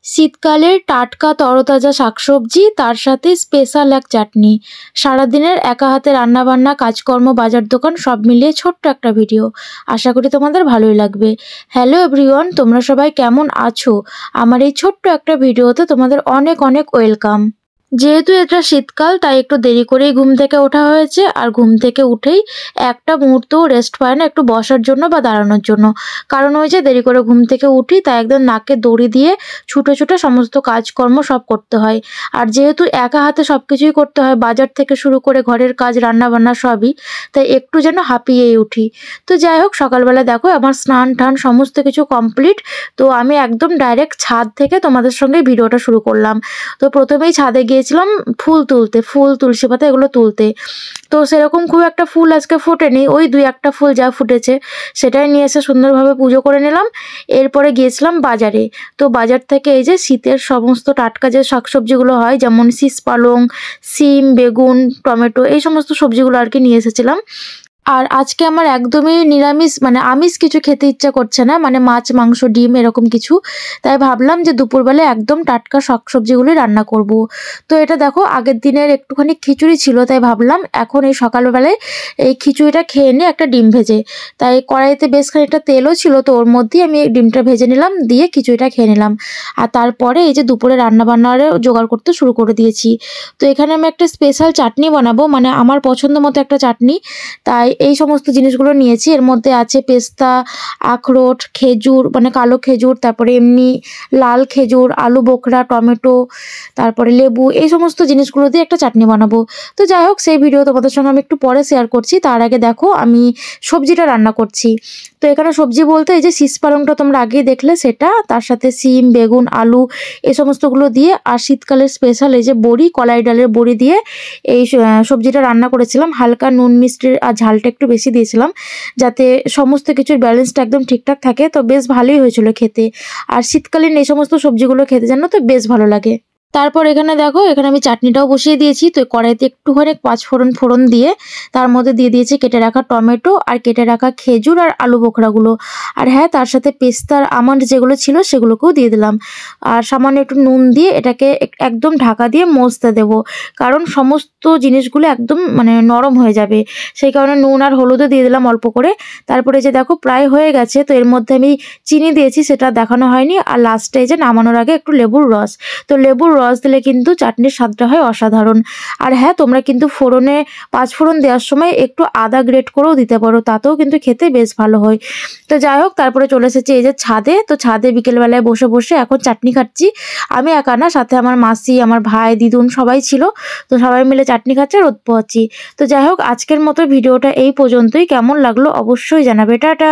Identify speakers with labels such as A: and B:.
A: শীতকালের টাটকা তরতাজা শাকসবজি তার সাথে স্পেশাল এক চাটনি। সারাদিনের একা হাতে রান্নাবান্না কাজকর্ম বাজার দোকান সব মিলিয়ে ছোট্ট একটা ভিডিও। আশা করি তোমাদের ভালোই লাগবে। হ্যালো এভরিওয়ান, তোমরা সবাই কেমন আছো? আমার এই ছোট্ট একটা ভিডিওতে তোমাদের অনেক অনেক ওয়েলকাম। যেহেতু এটা শীতকাল তাই একটু দেরি করেই ঘুম থেকে ওঠা হয়েছে, আর ঘুম থেকে উঠেই একটা মুহূর্তও রেস্ট পায় না একটু বসার জন্য বা দাঁড়ানোর জন্য। কারণ ওই যে দেরি করে ঘুম থেকে উঠি তাই একদম নাকে দড়ি দিয়ে ছুটে ছুটে সমস্ত কাজকর্ম সব করতে হয়। আর যেহেতু একা হাতে সব কিছুই করতে হয়, বাজার থেকে শুরু করে ঘরের কাজ রান্না বান্না সবই, তাই একটু যেন হাঁপিয়েই উঠি। তো যাই হোক, সকালবেলা দেখো আমার স্নান টান সমস্ত কিছু কমপ্লিট। তো আমি একদম ডাইরেক্ট ছাদ থেকে তোমাদের সঙ্গে ভিডিওটা শুরু করলাম। তো প্রথমেই ছাদে গিয়েছিলাম ফুল তুলতে, ফুল তুলসী পাতা এগুলো তুলতে। তো সেরকম খুব একটা ফুল আজকে ফোটেনি, ওই দুই একটা ফুল যা ফুটেছে সেটাই নিয়ে এসে সুন্দরভাবে পুজো করে নিলাম। এরপরে গিয়েছিলাম বাজারে। তো বাজার থেকে এই যে শীতের সমস্ত টাটকা যে শাকসবজিগুলো হয়, যেমন শীষ পালং, সিম, বেগুন, টমেটো, এই সমস্ত সবজিগুলো আর কি নিয়ে এসেছিলাম। আর আজকে আমার একদমই নিরামিষ, মানে আমিষ কিছু খেতে ইচ্ছা করছে না, মানে মাছ মাংস ডিম এরকম কিছু। তাই ভাবলাম যে দুপুরবেলায় একদম টাটকা শাকসবজিগুলি রান্না করব। তো এটা দেখো, আগের দিনের একটুখানি খিচুড়ি ছিল, তাই ভাবলাম এখন এই সকালবেলায় এই খিচুড়িটা খেয়ে নিয়ে একটা ডিম ভেজে। তাই কড়াইতে বেশ খানিকটা তেলও ছিল, তো ওর মধ্যেই আমি ডিমটা ভেজে নিলাম, দিয়ে খিচুড়িটা খেয়ে নিলাম। আর তারপরে এই যে দুপুরে রান্না বান্নার জোগাড় করতে শুরু করে দিয়েছি। তো এখানে আমি একটা স্পেশাল চাটনি বানাবো, মানে আমার পছন্দ মতো একটা চাটনি। তাই এই সমস্ত জিনিসগুলো নিয়েছি। এর মধ্যে আছে পেস্তা, আখরোট, খেজুর মানে কালো খেজুর, তারপরে এমনি লাল খেজুর, আলু বোখরা, টমেটো, তারপরে লেবু, এই সমস্ত জিনিসগুলো দিয়ে একটা চাটনি বানাবো। তো যাই হোক, সেই ভিডিও তোমাদের সঙ্গে আমি একটু পরে শেয়ার করছি। তার আগে দেখো আমি সবজিটা রান্না করছি। তো এখানে সবজি বলতে এই যে শীষ পালংটা তোমরা আগেই দেখলে সেটা, তার সাথে সিম, বেগুন, আলু এই সমস্তগুলো দিয়ে, আর শীতকালের স্পেশাল এই যে বড়ি, কলাই ডালের বড়ি দিয়ে এই সবজিটা রান্না করেছিলাম। হালকা নুন মিষ্টির আর ঝালটা একটু বেশি দিয়েছিলাম, যাতে সমস্ত কিছুর ব্যালেন্সটা একদম ঠিকঠাক থাকে। তো বেশ ভালোই হয়েছিল খেতে। আর শীতকালীন এই সমস্ত সবজিগুলো খেতে জানো তো বেশ ভালো লাগে। তারপর এখানে দেখো, এখানে আমি চাটনিটাও বসিয়ে দিয়েছি। তো কড়াইতে একটুখানি পাঁচফোড়ন দিয়ে তার মধ্যে দিয়ে দিয়েছি কেটে রাখা টমেটো আর কেটে রাখা খেজুর আর আলু বোখরাগুলো। আর হ্যাঁ, তার সাথে পেস্তার আমন্ড যেগুলো ছিল সেগুলোকেও দিয়ে দিলাম। আর সামান্য একটু নুন দিয়ে এটাকে একদম ঢাকা দিয়ে মজতে দেব, কারণ সমস্ত জিনিসগুলো একদম মানে নরম হয়ে যাবে। সেই কারণে নুন আর হলুদও দিয়ে দিলাম অল্প করে। তারপরে যে দেখো প্রায় হয়ে গেছে, তো এর মধ্যে আমি চিনি দিয়েছি, সেটা দেখানো হয়নি। আর লাস্টে যে নামানোর আগে একটু লেবুর রস, তো লেবুর রস দিলে কিন্তু চাটনির স্বাদটা হয় অসাধারণ। আর হ্যাঁ, তোমরা কিন্তু ফোড়নে পাঁচফোড়ন দেওয়ার সময় একটু আদা গ্রেট করেও দিতে পারো, তাতেও কিন্তু খেতে বেশ ভালো হয়। তো যাই হোক, তারপরে চলে এসেছি এই যে ছাদে। তো ছাদে বিকেলবেলায় বসে বসে এখন চাটনি খাচ্ছি। আমি একা না, সাথে আমার মাসি, আমার ভাই, দিদুন সবাই ছিল। তো সবাই মিলে চাটনি খাচ্ছে আর রোদ পোহাচ্ছি। তো যাই হোক, আজকের মতো ভিডিওটা এই পর্যন্তই। কেমন লাগলো অবশ্যই জানাবে। টাটা।